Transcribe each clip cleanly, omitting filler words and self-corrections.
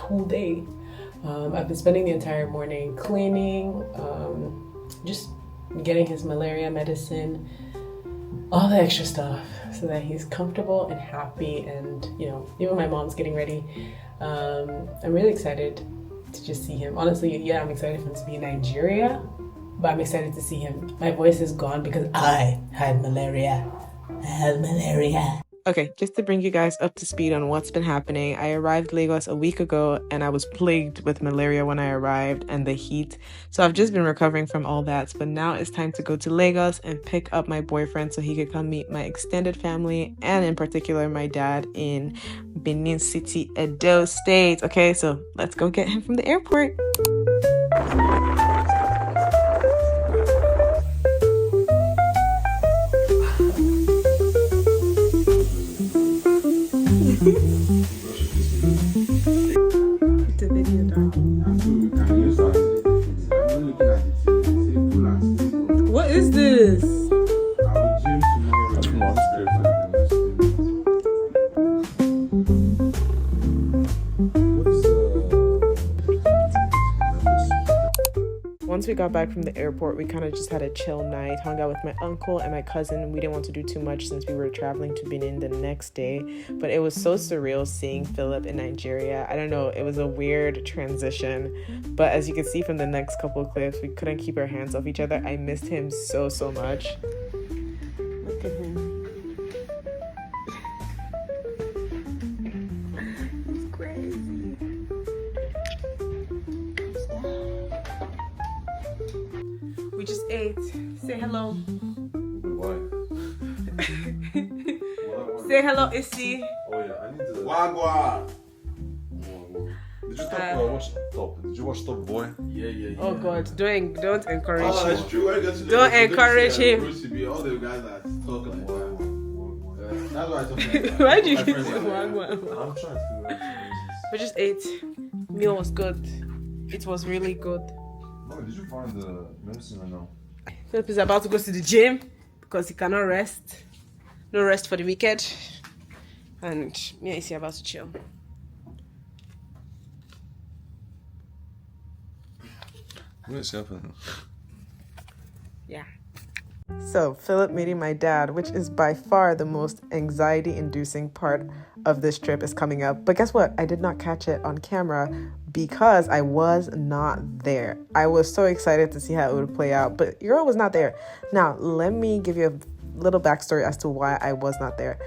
pool day. I've been spending the entire morning cleaning, just getting his malaria medicine, all the extra stuff so that he's comfortable and happy. And, even my mom's getting ready. I'm really excited to just see him. Honestly, yeah, I'm excited for him to be in Nigeria, but I'm excited to see him. My voice is gone because I had malaria. Okay, just to bring you guys up to speed on what's been happening, I arrived Lagos a week ago and I was plagued with malaria when I arrived and the heat. So I've just been recovering from all that. But now it's time to go to Lagos and pick up my boyfriend so he could come meet my extended family and in particular my dad in Benin City, Edo State. Okay, so let's go get him from the airport. The video down. What is this? Once we got back from the airport, we kind of just had a chill night, hung out with my uncle and my cousin. We didn't want to do too much since we were traveling to Benin the next day, but it was so surreal seeing Philip in Nigeria. I don't know, it was a weird transition, but as you can see from the next couple of clips, we couldn't keep our hands off each other. I missed him so much. Look at him. He's crazy. We just ate. Say hello. Why? Say hello, Issy. Oh yeah, I need to. Wagwa. Did you watch Top? Did you watch Top Boy? Yeah. Oh God, don't encourage Oh, him. that's true. Don't encourage him. All the guys that talk like that. That's why I talk like that. Why do you My use friends like that. I'm trying to figure out. We just ate. Meal was good. It was really good. Mommy, did you find the medicine or no? Philip is about to go to the gym because he cannot rest. No rest for the wicked. And me and Issy are about to chill. What is happening? Yeah. So, Philip meeting my dad, which is by far the most anxiety-inducing part of this trip, is coming up. But guess what? I did not catch it on camera because I was not there. I was so excited to see how it would play out, but your girl was not there. Now, let me give you a little backstory as to why I was not there.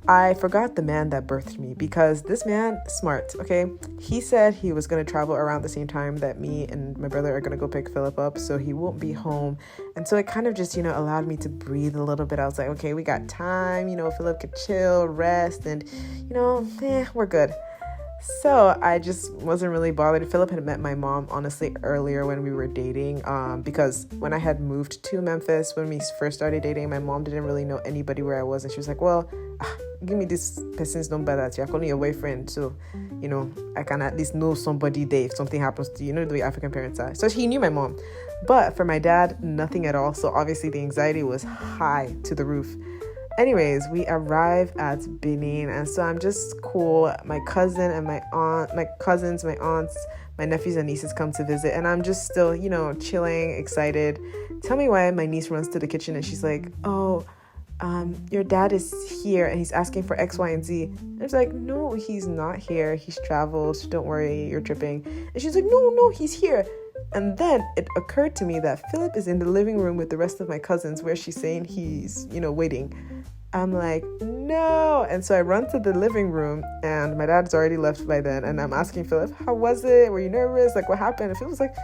I forgot the man that birthed me because this man, smart, okay? He said he was going to travel around the same time that me and my brother are going to go pick Philip up, so he won't be home. And so it kind of just, allowed me to breathe a little bit. I was like, okay, we got time, Philip could chill, rest, and, we're good. So I just wasn't really bothered. Philip had met my mom, honestly, earlier when we were dating, because when I had moved to Memphis, when we first started dating, my mom didn't really know anybody where I was. And she was like, well, give me this person's number that you're calling your boyfriend. So, I can at least know somebody there if something happens to you. The way African parents are. So he knew my mom. But for my dad, nothing at all. So obviously the anxiety was high to the roof. Anyways, we arrive at Benin, and so I'm just cool. My cousin and my cousins, my aunts, my nephews and nieces come to visit, and I'm just still, chilling, excited. Tell me why my niece runs to the kitchen and she's like, oh, your dad is here and he's asking for X, Y, and Z. And it's like, no, he's not here. He's traveled. Don't worry, you're tripping. And she's like, no, he's here. And then it occurred to me that Philip is in the living room with the rest of my cousins where she's saying he's, waiting. I'm like, no. And so I run to the living room and my dad's already left by then. And I'm asking Philip, how was it? Were you nervous? Like, what happened? And Philip was like,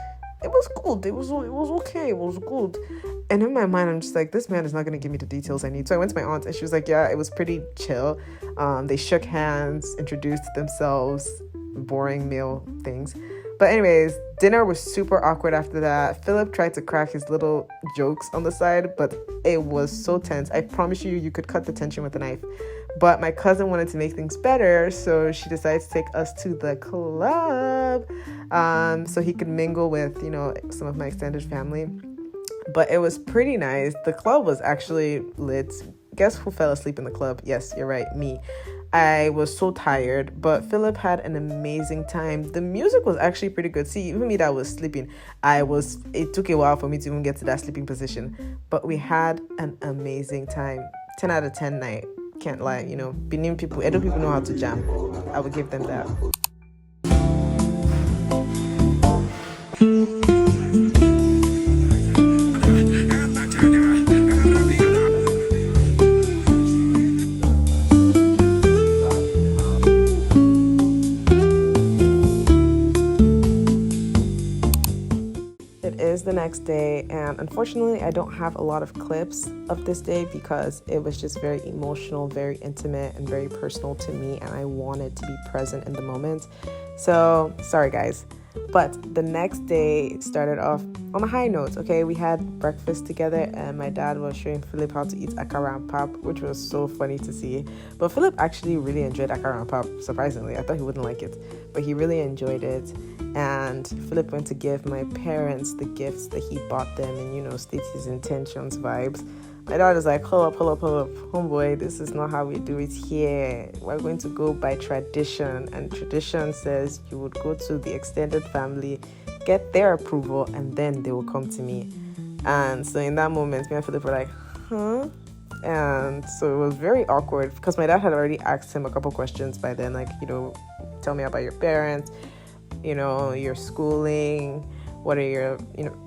it was good. It was okay. It was good. And in my mind, I'm just like, this man is not going to give me the details I need. So I went to my aunt and she was like, yeah, it was pretty chill. They shook hands, introduced themselves, boring meal things. But anyways, dinner was super awkward after that. Philip tried to crack his little jokes on the side, but it was so tense. I promise you could cut the tension with a knife. But my cousin wanted to make things better, so she decided to take us to the club so he could mingle with, some of my extended family. But it was pretty nice. The club was actually lit. Guess who fell asleep in the club? Yes, you're right, me. I was so tired, but Philip had an amazing time. The music was actually pretty good. See, even me that was sleeping, it took a while for me to even get to that sleeping position, but we had an amazing time. 10 out of 10 night. Can't lie, Benin people, Edo people know how to jam. I would give them that. The next day, and unfortunately I don't have a lot of clips of this day because it was just very emotional, very intimate, and very personal to me, and I wanted to be present in the moment. So sorry guys, but the next day started off on a high note. Okay, we had breakfast together and my dad was showing Philip how to eat akara and pap, which was so funny to see. But Philip actually really enjoyed akara and pap, surprisingly. I thought he wouldn't like it, but he really enjoyed it. And Philip went to give my parents the gifts that he bought them and, state his intentions vibes. My dad was like, hold up, homeboy, this is not how we do it here. We're going to go by tradition. And tradition says you would go to the extended family, get their approval, and then they will come to me. And so in that moment, me and Philip were like, huh? And so it was very awkward because my dad had already asked him a couple questions by then, like, tell me about your parents, your schooling, what are your,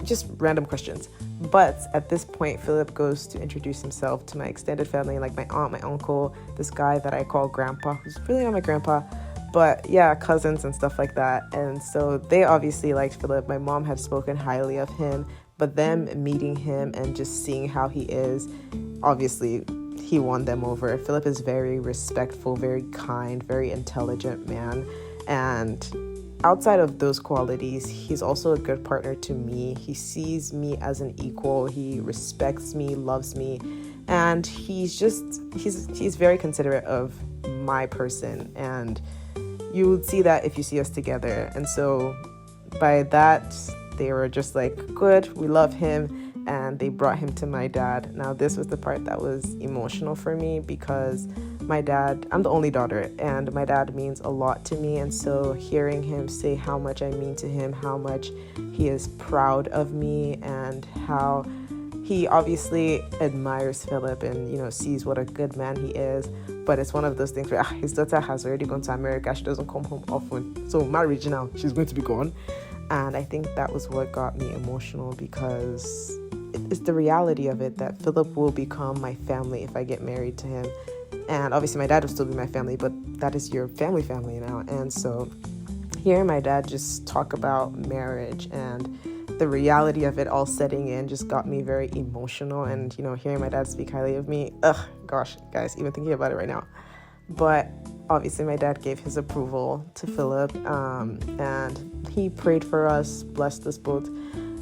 just random questions. But at this point, Philip goes to introduce himself to my extended family, like my aunt, my uncle, this guy that I call grandpa, who's really not my grandpa, but yeah, cousins and stuff like that. And so they obviously liked Philip. My mom had spoken highly of him, but them meeting him and just seeing how he is, obviously he won them over. Philip is very respectful, very kind, very intelligent man. And outside of those qualities, he's also a good partner to me. He sees me as an equal. He respects me, loves me, and he's very considerate of my person. And you would see that if you see us together. And so by that, they were just like, good, we love him. And they brought him to my dad. Now, this was the part that was emotional for me because my dad, I'm the only daughter, and my dad means a lot to me. And so hearing him say how much I mean to him, how much he is proud of me, and how he obviously admires Philip and, sees what a good man he is. But it's one of those things where his daughter has already gone to America. She doesn't come home often. So marriage now, she's going to be gone. And I think that was what got me emotional because it's the reality of it that Philip will become my family if I get married to him. And obviously my dad will still be my family, but that is your family now. And so hearing my dad just talk about marriage and the reality of it all setting in just got me very emotional. And, hearing my dad speak highly of me, gosh, guys, even thinking about it right now. But obviously my dad gave his approval to Philip, and he prayed for us, blessed us both.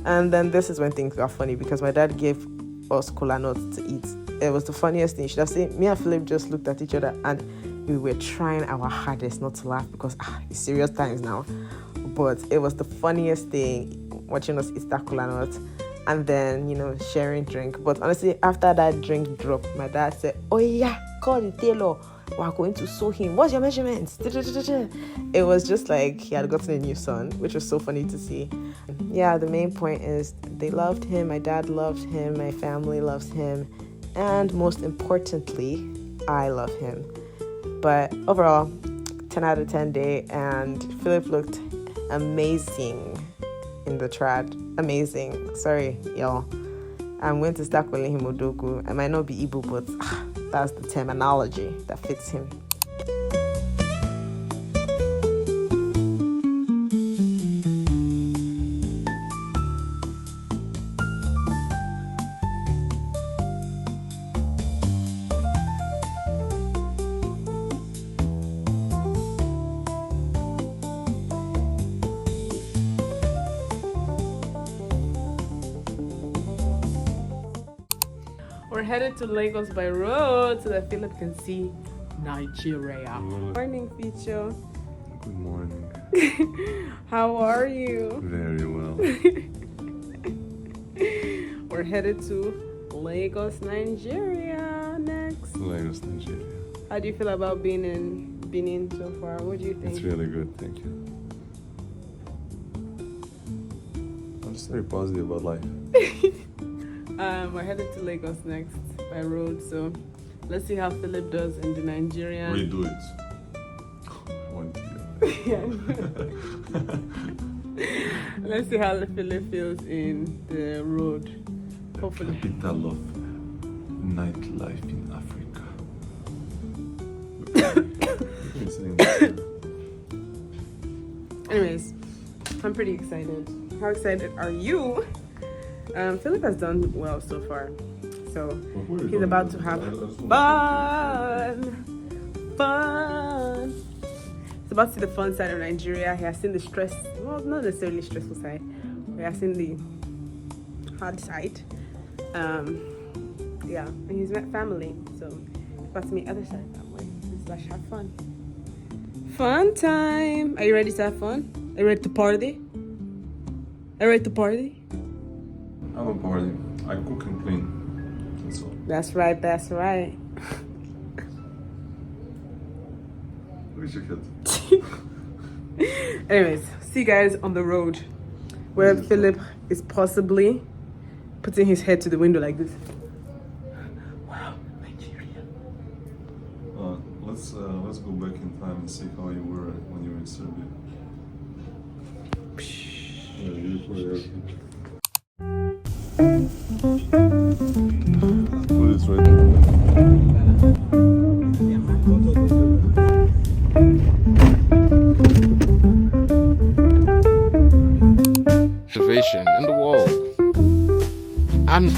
And then this is when things got funny because my dad gave us kola nuts to eat. It was the funniest thing. You should have seen me and Philip just looked at each other and we were trying our hardest not to laugh because it's serious times now. But it was the funniest thing watching us eat that kola nut and then, sharing drink. But honestly, after that drink dropped, my dad said, oh yeah, call the tailor. We're going to sew him. What's your measurements? It was just like he had gotten a new son, which was so funny to see. Yeah, the main point is they loved him. My dad loved him. My family loves him. And most importantly, I love him. But overall, 10 out of 10 day. And Philip looked amazing in the trad. Amazing. Sorry, y'all. I'm going to start calling him Odogu. I might not be Igbo, but that's the terminology that fits him. We're headed to Lagos by road so that Philip can see Nigeria. Morning, Ficho. Good morning. How are you? Very well. We're headed to Lagos, Nigeria next. Lagos, Nigeria. How do you feel about being in Benin so far? What do you think? It's really good, thank you. I'm just very positive about life. We're headed to Lagos next by road, so let's see how Philip does in the Nigerian. Redo it. One Let's see how Philip feels in the road. Hopefully. Capital of nightlife in Africa. Anyways, I'm pretty excited. How excited are you? Philip has done well so far. So he's about to have fun. He's about to see the fun side of Nigeria. He has seen the stress, well, not necessarily stressful side. He has seen the hard side. Yeah, and he's met family, so he's about to meet other side of family. Let's have fun. Fun time. Are you ready to have fun? Are you ready to party? Are you ready to party? I don't party. I cook and clean. That's all. That's right, that's right. Look at your head. Anyways, see you guys on the road where Philip is possibly putting his head to the window like this. Wow, Nigeria. Let's go back in time and see how you were when you were in Serbia. Put it right Observation in the world. And